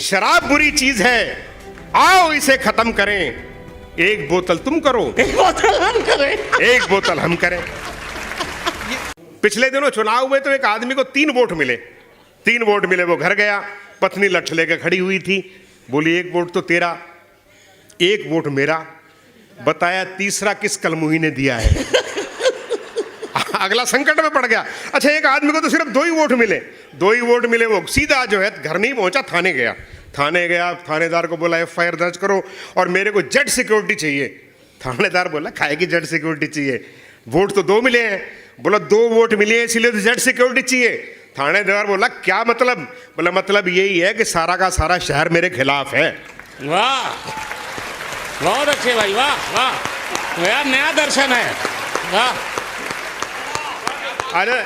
शराब बुरी चीज है, आओ इसे खत्म करें। एक बोतल तुम करो, एक बोतल हम करें। एक बोतल हम करें। पिछले दिनों चुनाव हुए तो एक आदमी को 3 वोट मिले। 3 वोट मिले, वो घर गया, पत्नी लठ लेकर खड़ी हुई थी, बोली 1 वोट तो तेरा, 1 वोट मेरा। बताया तीसरा किस कलमुही ने दिया है। अगला संकट में पड़ गया। अच्छा, एक आदमी को तो सिर्फ 2 ही वोट मिले, 2 ही वोट मिले, वो सीधा जो है घर नहीं पहुंचा, थाने गया। थाने गया, थानेदार को बोला FIR दर्ज करो और मेरे को जेड सिक्योरिटी चाहिए। थानेदार बोला काहे की जेड सिक्योरिटी चाहिए, वोट तो 2 मिले हैं। बोला 2 वोट मिले हैं इसलिए तो जेड सिक्योरिटी चाहिए। थानेदार बोला क्या मतलब? बोला मतलब यही है कि सारा का सारा शहर मेरे खिलाफ है। वाह, बहुत अच्छे भाई, वाह वाह यार, नया दर्शन है। वाह अरे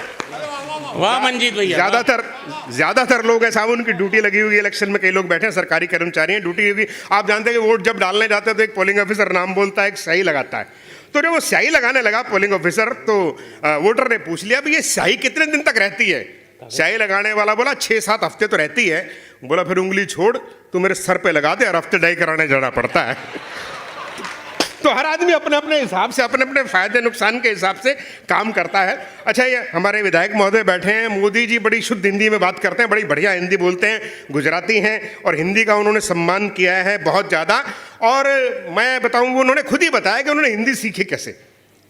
वाह मंजीत भैया। ज्यादातर लोग ऐसा, उनकी ड्यूटी लगी हुई है, इलेक्शन में कई लोग बैठे हैं, सरकारी कर्मचारी हैं, ड्यूटी होगी। आप जानते हैं कि वोट जब डालने जाते हैं तो एक पोलिंग ऑफिसर नाम बोलता है, एक स्याही लगाता है। तो जब वो स्याही लगाने लगा पोलिंग ऑफिसर, तो वोटर ने पूछ लिया भी ये स्याही कितने दिन तक रहती है? स्याही लगाने वाला बोला 6-7 हफ्ते तो रहती है। बोला फिर उंगली छोड़, तू मेरे सर पे लगा दे, हर हफ्ते डाई कराने जाना पड़ता है। तो हर आदमी अपने अपने हिसाब से, अपने अपने फायदे नुकसान के हिसाब से काम करता है। अच्छा, ये हमारे विधायक महोदय बैठे हैं, मोदी जी बड़ी शुद्ध हिंदी में बात करते हैं, बड़ी बढ़िया हिंदी बोलते हैं, गुजराती हैं, और हिंदी का उन्होंने सम्मान किया है बहुत ज़्यादा। और मैं बताऊँ, उन्होंने खुद ही बताया कि उन्होंने हिंदी सीखी कैसे।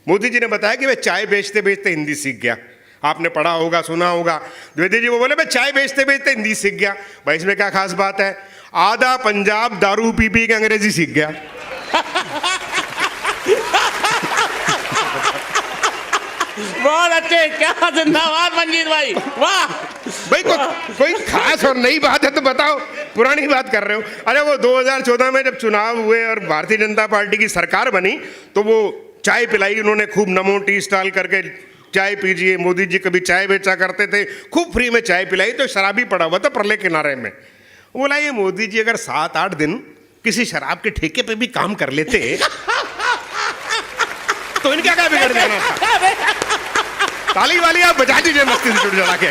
मोदी जी ने बताया कि मैं चाय बेचते बेचते हिंदी सीख गया। आपने पढ़ा होगा, सुना होगा। द्विवेदी जी वो बोले मैं चाय बेचते बेचते हिंदी सीख गया। भाई इसमें क्या खास बात है? आधा पंजाब दारू पी पी के अंग्रेजी सीख गया। बहुत अच्छे, क्या जिंदाबाद मंजीत भाई, वाह। भाई कोई खास और नई बात है तो बताओ, पुरानी बात कर रहे हो? अरे वो 2014 में जब चुनाव हुए और भारतीय जनता पार्टी की सरकार बनी तो वो चाय पिलाई उन्होंने खूब, नमो टी स्टॉल करके चाय पीजिए। मोदी जी कभी चाय बेचा करते थे, खूब फ्री में चाय पिलाई। तो शराबी पड़ा हुआ था परले किनारे में। बोला ये मोदी जी अगर 7-8 दिन किसी शराब के ठेके पे भी काम कर लेते तो इनका क्या बिगड़ जाना था? ताली वाली आप बजा दीजिए मस्ती से जुड़ जा के।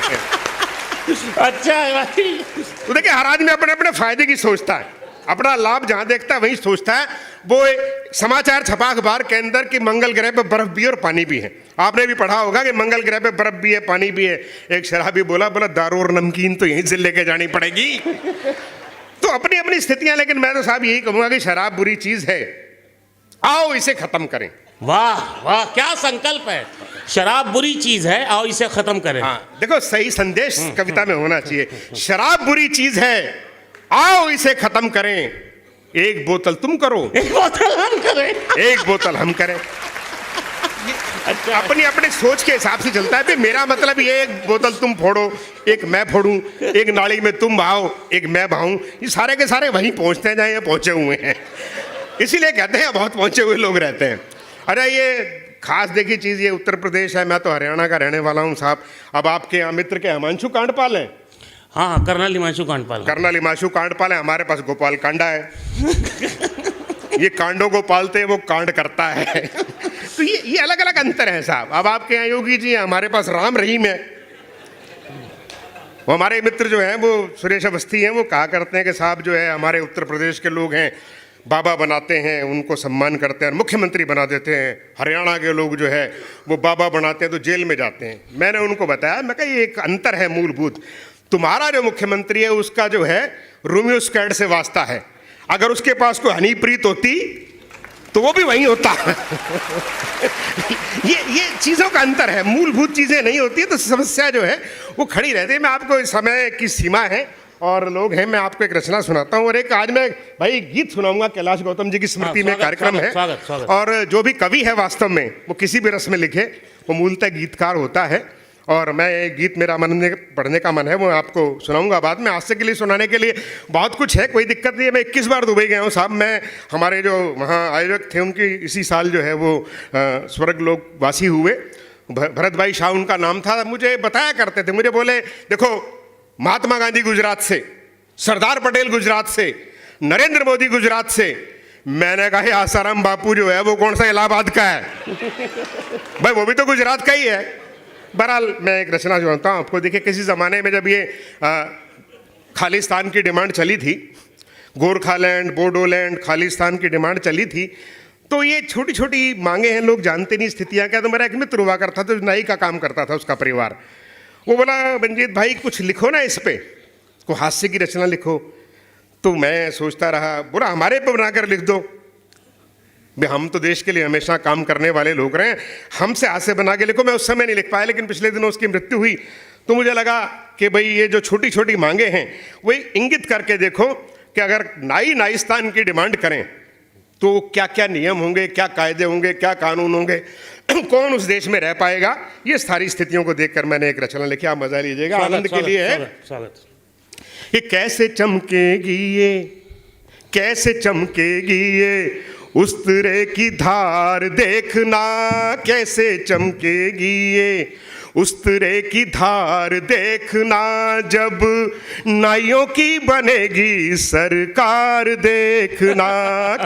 अच्छा है भाई। तो देखिए, हर आदमी अपने अपने फायदे की सोचता है, अपना लाभ जहां देखता है वहीं सोचता है। वो समाचार छपा अखबार के अंदर कि मंगल ग्रह पे बर्फ भी और पानी भी है। आपने भी पढ़ा होगा कि मंगल ग्रह पे बर्फ भी है, पानी भी है। एक शराबी बोला दारू और नमकीन तो यहीं से लेके जानी पड़ेगी। तो अपनी अपनी स्थितियां, लेकिन मैं तो साहब यही कहूंगा कि शराब बुरी चीज है, आओ इसे खत्म करें। वाह वाह, क्या संकल्प है। शराब बुरी चीज है, आओ इसे खत्म करें। हाँ, देखो सही संदेश कविता में होना चाहिए। शराब बुरी चीज है, आओ इसे खत्म करें। एक बोतल तुम करो, एक बोतल हम करें। एक बोतल हम करें। अच्छा, अपनी अपनी सोच के हिसाब से चलता है। भाई मेरा मतलब ये, एक बोतल तुम फोड़ो, एक मैं फोड़ूं, एक नाली में तुम बहाओ, एक मैं बहाऊं, ये सारे के सारे वहीं पहुंचते हैं जहां ये पहुंचे हुए हैं। इसीलिए कहते हैं बहुत पहुंचे हुए लोग रहते हैं। अरे ये खास देखी चीज़, ये उत्तर प्रदेश है, मैं तो हरियाणा का रहने वाला हूँ साहब। अब आपके यहाँ मित्र के हिमांशु कांडपाल हैं। हाँ, कर्नल हिमांशु कांडपाल। कर्नल हिमांशु कांडपाल है, हमारे पास गोपाल कांडा है। ये कांडों को पालते हैं, वो कांड करता है। तो ये अलग अलग अंतर है साहब। अब आपके यहाँ योगी जी हैं, हमारे पास राम रहीम है। वो हमारे मित्र जो हैं वो सुरेश अवस्थी हैं, वो कहा करते हैं कि साहब जो है हमारे उत्तर प्रदेश के लोग हैं, बाबा बनाते हैं, उनको सम्मान करते हैं और मुख्यमंत्री बना देते हैं। हरियाणा के लोग जो है वो बाबा बनाते हैं तो जेल में जाते हैं। मैंने उनको बताया, मैं कहा ये एक अंतर है मूलभूत। तुम्हारा जो मुख्यमंत्री है उसका जो है रोमियो स्क्वाड से वास्ता है। अगर उसके पास कोई हनीप्रीत होती तो वो भी वहीं होता। ये चीज़ों का अंतर है, मूलभूत चीज़ें नहीं होती है तो समस्या जो है वो खड़ी रहती है। मैं आपको इस समय की सीमा है और लोग हैं, मैं आपको एक रचना सुनाता हूँ और एक आज मैं भाई गीत सुनाऊंगा। कैलाश गौतम जी की स्मृति में कार्यक्रम है। स्वागत। और जो भी कवि है वास्तव में वो किसी भी रस में लिखे वो मूलतः गीतकार होता है। और मैं एक गीत मेरा मन में पढ़ने का मन है, वो आपको सुनाऊंगा बाद में। हास्य के लिए सुनाने के लिए बहुत कुछ है, कोई दिक्कत नहीं है। मैं 21 बार दुबई गया हूँ साहब। मैं हमारे जो वहाँ आयोजक थे उनकी इसी साल जो है वो स्वर्ग लोक वासी हुए। भरत भाई शाह उनका नाम था। मुझे बताया करते थे, मुझे बोले देखो महात्मा गांधी गुजरात से, सरदार पटेल गुजरात से, नरेंद्र मोदी गुजरात से। मैंने कहा आसाराम बापू जो है वो कौन सा इलाहाबाद का है? भाई वो भी तो गुजरात का ही है। बहरहाल मैं एक रचना सुनाता हूँ आपको। देखिए किसी ज़माने में जब ये खालिस्तान की डिमांड चली थी, गोरखालैंड, बोडोलैंड, खालिस्तान की डिमांड चली थी। तो ये छोटी छोटी मांगे हैं, लोग जानते नहीं स्थितियाँ क्या। तो मेरा एक मित्र हुआ करता था, नाई का काम करता था उसका परिवार। वो बोला, मंजीत भाई कुछ लिखो ना इस पे, को हास्य की रचना लिखो। तो मैं सोचता रहा, बोला हमारे पे बनाकर लिख दो भाई, हम तो देश के लिए हमेशा काम करने वाले लोग रहे हैं, हमसे हास्य बना के लिखो। मैं उस समय नहीं लिख पाया, लेकिन पिछले दिनों उसकी मृत्यु हुई तो मुझे लगा कि भाई ये जो छोटी छोटी मांगे हैं वही इंगित करके देखो कि अगर नाइस्तान की डिमांड करें तो क्या क्या नियम होंगे, क्या कायदे होंगे, क्या कानून होंगे, कौन उस देश में रह पाएगा। ये सारी स्थितियों को देखकर मैंने एक रचना लिखी, आप मजा लीजिएगा, आनंद के लिए है। ये कैसे चमकेगी ये, कैसे चमकेगी ये उस्तरे की धार देखना, कैसे चमकेगी ये उस्तरे की धार देखना, जब नाइयों की बनेगी सरकार देखना,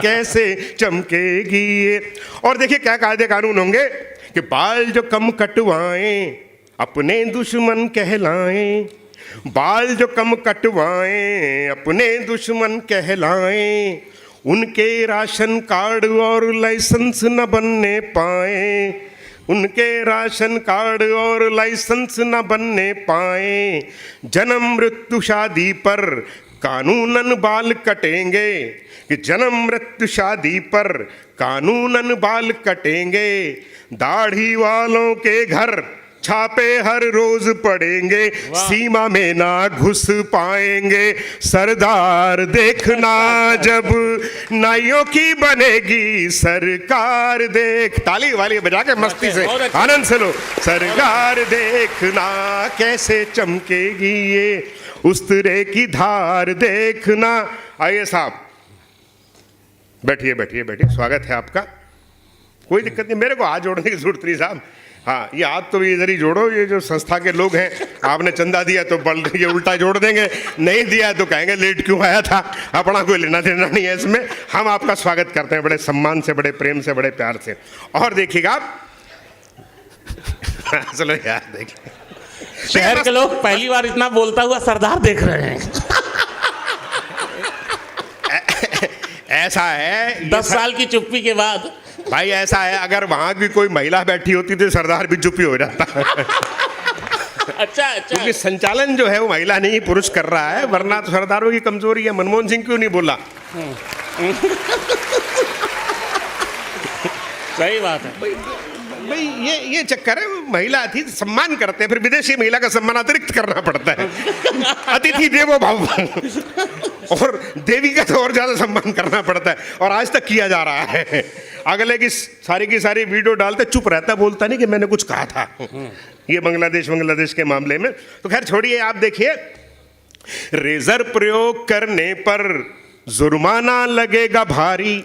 कैसे चमकेगी ये। और देखिए क्या कायदे कानून होंगे कि बाल जो कम कटवाएं अपने दुश्मन कहलाएं, बाल जो कम कटवाएं अपने दुश्मन कहलाएं, उनके राशन कार्ड और लाइसेंस न बनने पाए, उनके राशन कार्ड और लाइसेंस न बनने पाए, जन्म मृत्यु शादी पर कानूनन बाल कटेंगे, कि जन्म मृत्यु शादी पर कानूनन बाल कटेंगे, दाढ़ी वालों के घर छापे हर रोज पड़ेंगे, सीमा में ना घुस पाएंगे सरदार देखना, जब नाइयों की बनेगी सरकार देख। ताली वाली बजा के मस्ती से आनंद से लो। सरकार देखना कैसे चमकेगी ये उस्तरे की धार देखना। आइए साहब, बैठिए बैठिए बैठिए, स्वागत है आपका। कोई दिक्कत नहीं, मेरे को हाथ जोड़ने की जरूरत नहीं साहब। हाँ, ये हाथ तो भी इधर ही जोड़ो, ये जो संस्था के लोग हैं, आपने चंदा दिया तो बल ये उल्टा जोड़ देंगे, नहीं दिया तो कहेंगे लेट क्यों आया था। अपना कोई लेना देना नहीं है इसमें। हम आपका स्वागत करते हैं बड़े सम्मान से, बड़े प्रेम से, बड़े प्यार से। और देखिएगा आप चलो यार, देखिए शहर के लोग पहली बार इतना बोलता हुआ सरदार देख रहे हैं। ऐसा है 10 साल की चुप्पी के बाद भाई, ऐसा है अगर वहां भी कोई महिला बैठी होती तो सरदार भी चुप ही हो जाता। अच्छा क्योंकि संचालन जो है वो महिला नहीं पुरुष कर रहा है, वरना तो सरदारों की कमजोरी है। मनमोहन सिंह क्यों नहीं बोला? सही बात है भाई, ये चक्कर है। महिला थी, सम्मान करते हैं, फिर विदेशी महिला का सम्मान अतिरिक्त करना पड़ता है। अतिथि देवो भव, और देवी का तो और ज्यादा सम्मान करना पड़ता है, और आज तक किया जा रहा है। अगले की सारी वीडियो डालते, चुप रहता, बोलता नहीं कि मैंने कुछ कहा था। ये बांग्लादेश के मामले में तो खैर छोड़िए। आप देखिए, रेजर प्रयोग करने पर जुर्माना लगेगा भारी।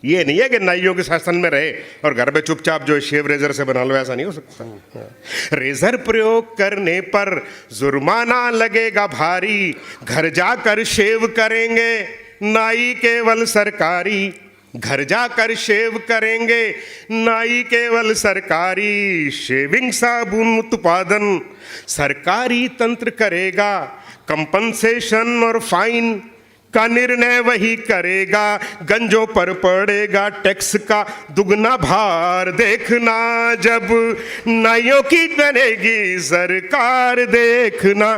ये नहीं है कि नाइयों के शासन में रहे और घर पे चुपचाप जो शेव रेजर से बना लो, ऐसा नहीं हो सकता। रेजर प्रयोग करने पर जुर्माना लगेगा भारी, घर जाकर शेव करेंगे नाई केवल सरकारी, घर जाकर शेव करेंगे नाई केवल सरकारी, शेविंग साबुन उत्पादन सरकारी तंत्र करेगा, कंपनसेशन और फाइन का निर्णय वही करेगा, गंजों पर पड़ेगा टैक्स का दुगना भार देखना, जब नाइयों की बनेगी सरकार देखना।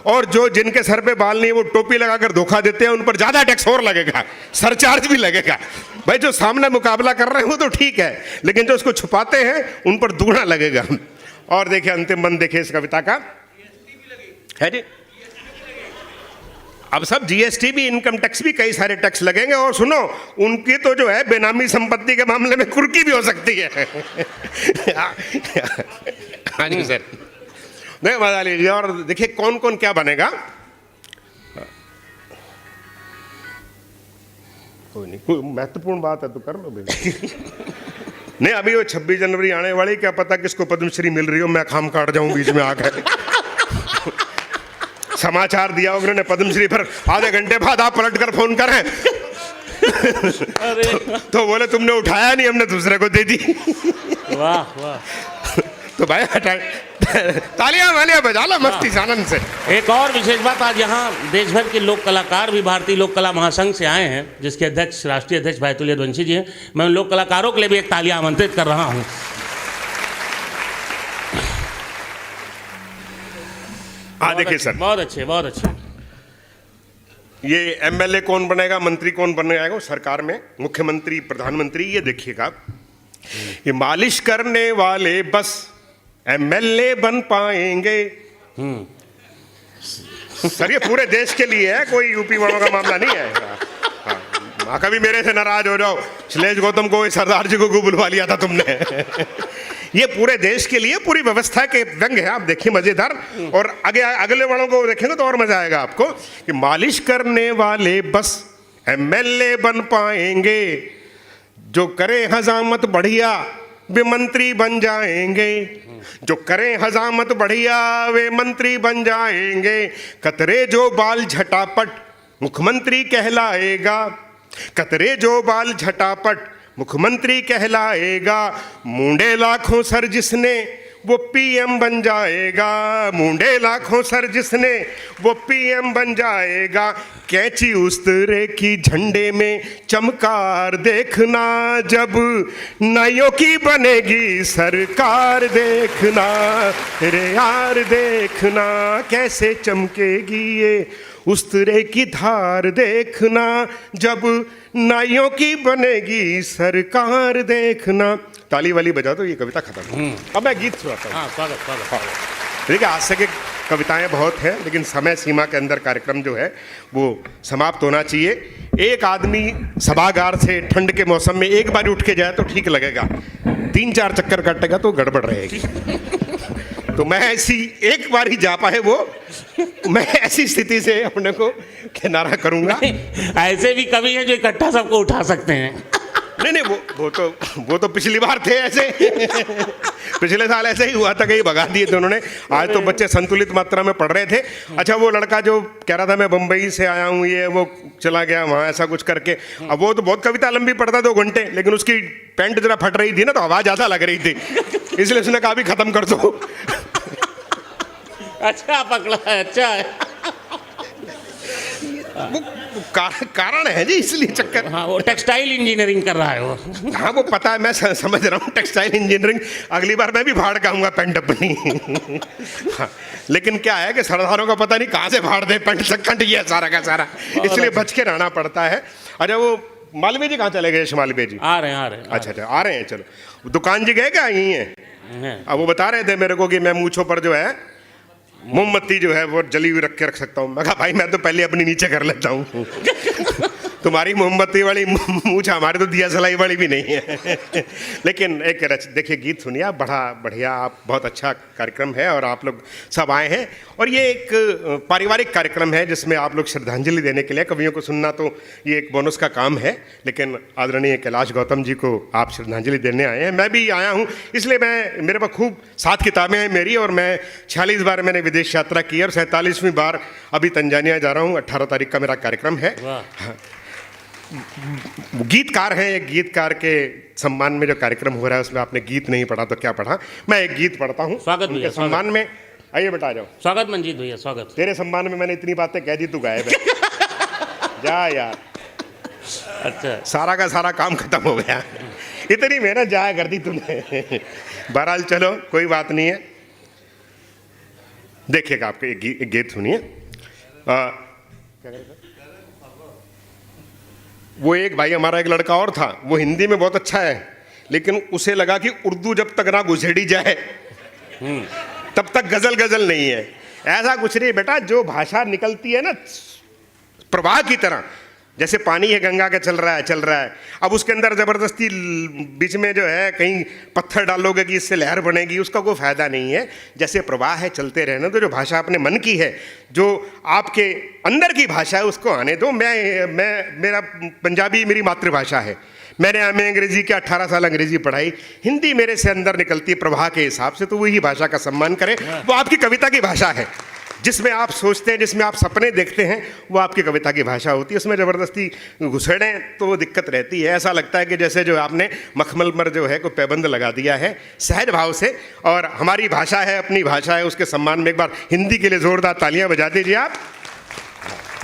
और जो जिनके सर पे बाल नहीं वो टोपी लगाकर धोखा देते हैं, उन पर ज्यादा टैक्स और लगेगा, सरचार्ज भी लगेगा। भाई जो सामने मुकाबला कर रहे हैं वो तो ठीक है, लेकिन जो उसको छुपाते हैं उन पर दुगना लगेगा। और देखिए अंतिम बंद देखिए इस कविता का है जी। अब सब जीएसटी भी, इनकम टैक्स भी, कई सारे टैक्स लगेंगे। और सुनो, उनकी तो जो है बेनामी संपत्ति के मामले में कुर्की भी हो सकती है। हाँ जी सर, नहीं मजा लीजिए। और देखिए कौन कौन क्या बनेगा। कोई नहीं, कोई महत्वपूर्ण बात है तो कर लो भाई। नहीं, अभी वो 26 जनवरी आने वाली, क्या पता किसको पद्मश्री मिल रही हो, मैं खाम काट जाऊं बीच में आकर। समाचार दिया उन्होंने पद्मश्री पर, आधे घंटे बाद आप पलट कर फोन करें तो बोले तुमने उठाया नहीं, हमने दूसरे को दे दी। वाह वाह। तो भाई तालियां वालियां बजा लो मस्ती से, आनंद से। एक और विशेष बात, आज यहाँ देश भर के लोक कलाकार भी भारतीय लोक कला महासंघ से आए हैं, जिसके अध्यक्ष राष्ट्रीय अध्यक्ष भाई अतुल यदुवंशी जी हैं। मैं उन लोक कलाकारों के लिए भी एक तालियां आमंत्रित कर रहा हूँ। देखिए सर, बहुत अच्छे, बहुत अच्छे। ये एमएलए कौन बनेगा, मंत्री कौन बनेगा सरकार में, मुख्यमंत्री, प्रधानमंत्री, ये देखिएगा। ये मालिश करने वाले बस एमएलए बन पाएंगे। सर ये पूरे देश के लिए है, कोई यूपी वालों का मामला नहीं है। हाँ, कभी मेरे से नाराज हो जाओ, शैलेश गौतम को सरदार जी को बुलवा लिया था तुमने। ये पूरे देश के लिए, पूरी व्यवस्था के व्यंग है। आप देखिए मजेदार, और अगले वालों को देखेंगे तो और मजा आएगा आपको कि मालिश करने वाले बस एमएलए बन पाएंगे, जो करें हजामत बढ़िया वे मंत्री बन जाएंगे, जो करें हजामत बढ़िया वे मंत्री बन जाएंगे, कतरे जो बाल झटापट मुख्यमंत्री कहलाएगा, कतरे जो बाल झटापट मुख्यमंत्री कहलाएगा, मुंडे लाखों सर जिसने वो पीएम बन जाएगा, मुंडे लाखों सर जिसने वो पीएम बन जाएगा, कैंची उस तरह की झंडे में चमकार देखना, जब नाइयों की बनेगी सरकार देखना, रे यार देखना कैसे चमकेगी ये उस तरह की धार देखना, जब नाइयों की बनेगी सरकार देखना। ताली वाली बजा तो ये कविता खत्म। अब मैं गीत सुनाता हूँ। स्वागत, स्वागत। देखिए आज से के कविताएं बहुत हैं, लेकिन समय सीमा के अंदर कार्यक्रम जो है वो समाप्त होना चाहिए। एक आदमी सभागार से ठंड के मौसम में एक बार उठ के जाए तो ठीक लगेगा, 3-4 चक्कर काटेगा तो गड़बड़ रहेगी। तो मैं ऐसी एक बार ही जा पाए वो, मैं ऐसी स्थिति से अपने को किनारा करूंगा। ऐसे भी कवि हैं जो इकट्ठा सबको उठा सकते हैं। नहीं, वो तो पिछली बार थे ऐसे। पिछले साल ऐसे ही हुआ था, कहीं भगा दिए थे उन्होंने। आज तो बच्चे संतुलित मात्रा में पढ़ रहे थे। अच्छा, वो लड़का जो कह रहा था मैं बम्बई से आया हूँ, ये वो चला गया वहाँ, ऐसा कुछ करके। अब वो तो बहुत कविता लंबी पढ़ता 2 घंटे, लेकिन उसकी पैंट जरा फट रही थी ना, तो आवाज़ ज़्यादा लग रही थी, इसलिए उसने कहा भी खत्म कर दो। अच्छा पकड़ा है, अच्छा है। वो कारण है जी, इसलिए चक्कर। हाँ, वो टेक्सटाइल इंजीनियरिंग कर रहा है वो। हाँ वो पता है, मैं समझ रहा हूँ टेक्सटाइल इंजीनियरिंग। अगली बार मैं भी फाड़ के आऊँगा पैंट अपनी। हाँ, लेकिन क्या है कि सरदारों का पता नहीं कहाँ से फाड़ दे पैंट, चक्कर ये सारा का सारा, इसलिए बच के रहना पड़ता है। अच्छा, वो मालवीय जी कहाँ चले गए? मालवीय जी आ रहे हैं। अच्छा, आ रहे हैं। चलो, दुकान जी गए क्या? यहीं है। अब वो बता रहे थे मेरे को कि मैं मूंछों पर जो है मोमबत्ती जो है वो जली हुई रख के रख सकता हूँ। मैं कहा भाई मैं तो पहले अपनी नीचे कर लेता हूँ। तुम्हारी मोमबत्ती वाली मूंछ, हमारे तो दिया सलाई वाली भी नहीं है। लेकिन एक देखिए गीत सुनिए आप, बड़ा बढ़िया, आप बहुत अच्छा कार्यक्रम है और आप लोग सब आए हैं। और ये एक पारिवारिक कार्यक्रम है जिसमें आप लोग श्रद्धांजलि देने के लिए, कवियों को सुनना तो ये एक बोनस का काम है, लेकिन आदरणीय कैलाश गौतम जी को आप श्रद्धांजलि देने आए हैं। मैं भी आया हूँ, इसलिए मेरे पास खूब 7 किताबें हैं मेरी, और मैं 46 बार मैंने विदेश यात्रा की और 47वीं बार अभी तंजानिया जा रहा हूँ। 18 तारीख का मेरा कार्यक्रम है। गीतकार हैं, एक गीतकार के सम्मान में जो कार्यक्रम हो रहा है उसमें आपने गीत नहीं पढ़ा तो क्या पढ़ा। मैं एक गीत पढ़ता हूँ स्वागत उनके सम्मान में। आइए बेटा, जाओ। स्वागत मंजीत भैया, स्वागत। तेरे सम्मान में मैंने इतनी बातें कह दी, तू गायब है। जा यार, अच्छा, सारा का सारा काम खत्म हो गया। इतनी मेहनत जाया कर दी तूने। बहरहाल चलो, कोई बात नहीं है। देखिएगा, आपके एक गीत सुनिए। वो एक भाई हमारा, एक लड़का और था, वो हिंदी में बहुत अच्छा है, लेकिन उसे लगा कि उर्दू जब तक ना घुसेड़ी जाए तब तक गजल नहीं है। ऐसा कुछ नहीं बेटा, जो भाषा निकलती है ना प्रवाह की तरह, जैसे पानी है गंगा का चल रहा है, अब उसके अंदर ज़बरदस्ती बीच में जो है कहीं पत्थर डालोगे कि इससे लहर बनेगी, उसका कोई फ़ायदा नहीं है। जैसे प्रवाह है, चलते रहना। तो जो भाषा अपने मन की है, जो आपके अंदर की भाषा है, उसको आने दो। मेरा पंजाबी मेरी मातृभाषा है। मैंने अंग्रेज़ी के 18 साल अंग्रेज़ी पढ़ाई, हिंदी मेरे से अंदर निकलती है प्रवाह के हिसाब से, तो वही भाषा का सम्मान करें। वो आपकी कविता की भाषा है, जिसमें आप सोचते हैं, जिसमें आप सपने देखते हैं, वो आपकी कविता की भाषा होती है। उसमें ज़बरदस्ती घुसेड़ें तो वो दिक्कत रहती है। ऐसा लगता है कि जैसे जो आपने मखमल पर जो है कोई पैबंद लगा दिया है, सहज भाव से। और हमारी भाषा है, अपनी भाषा है, उसके सम्मान में एक बार हिंदी के लिए ज़ोरदार तालियां बजा दीजिए आप।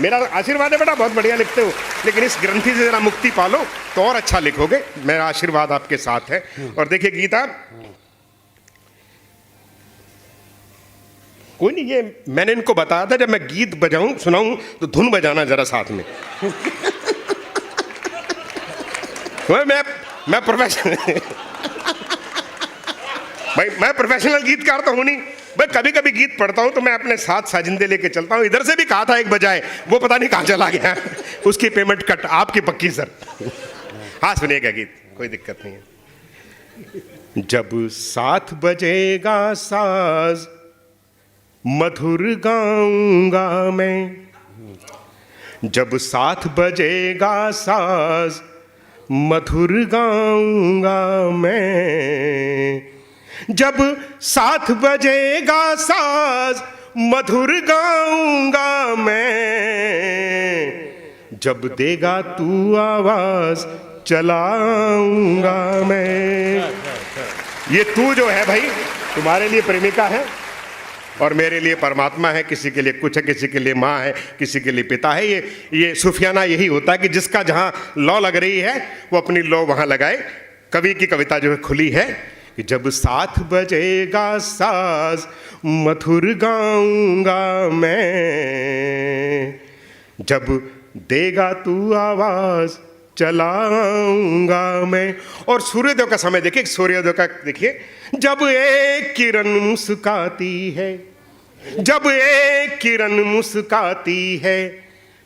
मेरा आशीर्वाद है बेटा, बहुत बढ़िया लिखते हो, लेकिन इस ग्रंथि से जरा मुक्ति पालो तो और अच्छा लिखोगे। मेरा आशीर्वाद आपके साथ है। और देखिए गीता, कोई नहीं, ये मैंने इनको बताया था जब मैं गीत बजाऊं सुनाऊं तो धुन बजाना जरा साथ में। मैं प्रोफेशनल भाई, मैं प्रोफेशनल गीतकार तो हूं नहीं भाई। कभी कभी गीत पढ़ता हूं तो मैं अपने साथ साजिंदे लेके चलता हूं। इधर से भी कहा था एक बजाए, वो पता नहीं कहां चला गया। उसकी पेमेंट कट, आपकी पक्की सर। हाँ सुनिएगा गीत, कोई दिक्कत नहीं है। जब साथ बजेगा साज मधुर गाऊंगा मैं, जब साथ बजेगा साज मधुर गाऊंगा मैं, जब साथ बजेगा साज मधुर गाऊंगा मैं, जब देगा तू आवाज चलाऊंगा मैं। ये तू जो है भाई, तुम्हारे लिए प्रेमिका है और मेरे लिए परमात्मा है। किसी के लिए कुछ है, किसी के लिए माँ है, किसी के लिए पिता है। ये सूफियाना यही होता है कि जिसका जहाँ लौ लग रही है वो अपनी लौ वहाँ लगाए। कवि की कविता जो है खुली है कि जब साथ बजेगा साज मधुर गाऊंगा मैं, जब देगा तू आवाज चलाऊंगा मैं। और सूर्योदय का समय देखिए, सूर्योदय का देखिए, जब एक किरण मुस्काती है, जब एक किरण मुस्काती है,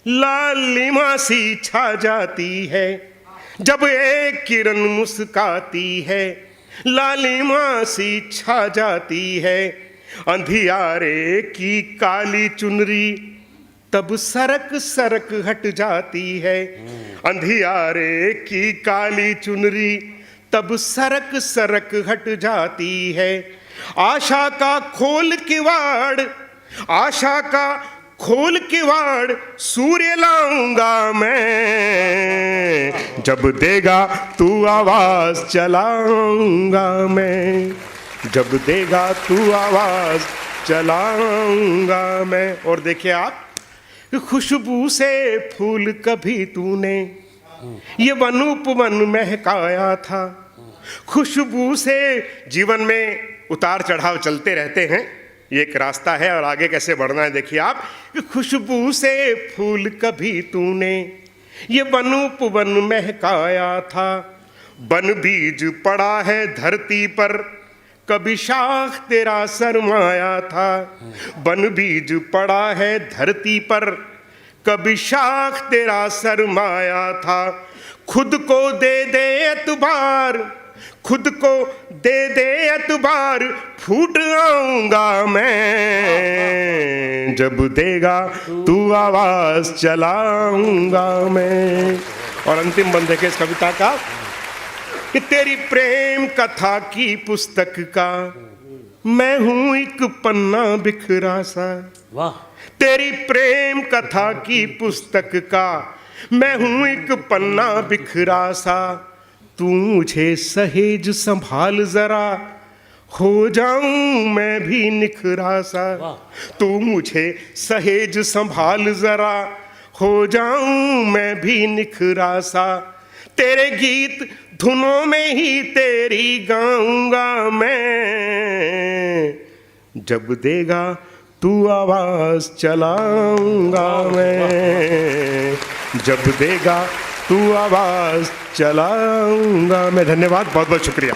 लालिमा सी छा जाती है। जब एक किरण मुस्काती है, लालिमा सी छा जाती है। अंधियारे की काली चुनरी तब सरक सरक हट जाती है। अंधियारे की काली चुनरी तब सरक सरक हट जाती है। आशा का खोल किवाड़, आशा का खोल किवाड़ सूर्य लाऊंगा मैं, जब देगा तू आवाज चलाऊंगा मैं, जब देगा तू आवाज चलाऊंगा मैं। और देखिए आप, खुशबू से फूल कभी तूने ये वन उपवन महकाया था। खुशबू से जीवन में उतार चढ़ाव चलते रहते हैं, ये एक रास्ता है और आगे कैसे बढ़ना है देखिए आप। खुशबू से फूल कभी तूने ये वन उपवन महकाया था। बन बीज पड़ा है धरती पर कभी शाख तेरा सरमाया था। बन बीज पड़ा है धरती पर कभी शाख तेरा सरमाया था। खुद को दे दे एतबार, खुद को दे दे एतबार, फूट आऊंगा मैं, जब देगा तू आवाज चलाऊंगा मैं। और अंतिम बंद है इस कविता का कि तेरी प्रेम कथा की पुस्तक का मैं हूं एक पन्ना बिखरा सा। वाह। तेरी प्रेम कथा की पुस्तक का मैं हूं एक पन्ना बिखरा सा। तू मुझे सहेज संभाल जरा, हो जाऊं मैं भी निखरा सा। तू मुझे सहेज संभाल जरा, हो जाऊं मैं भी निखरा सा। तेरे गीत धुनों में ही तेरी गाऊंगा मैं, जब देगा तू आवाज चलाऊंगा मैं, जब देगा तू आवाज चलाऊंगा मैं। धन्यवाद, बहुत बहुत शुक्रिया।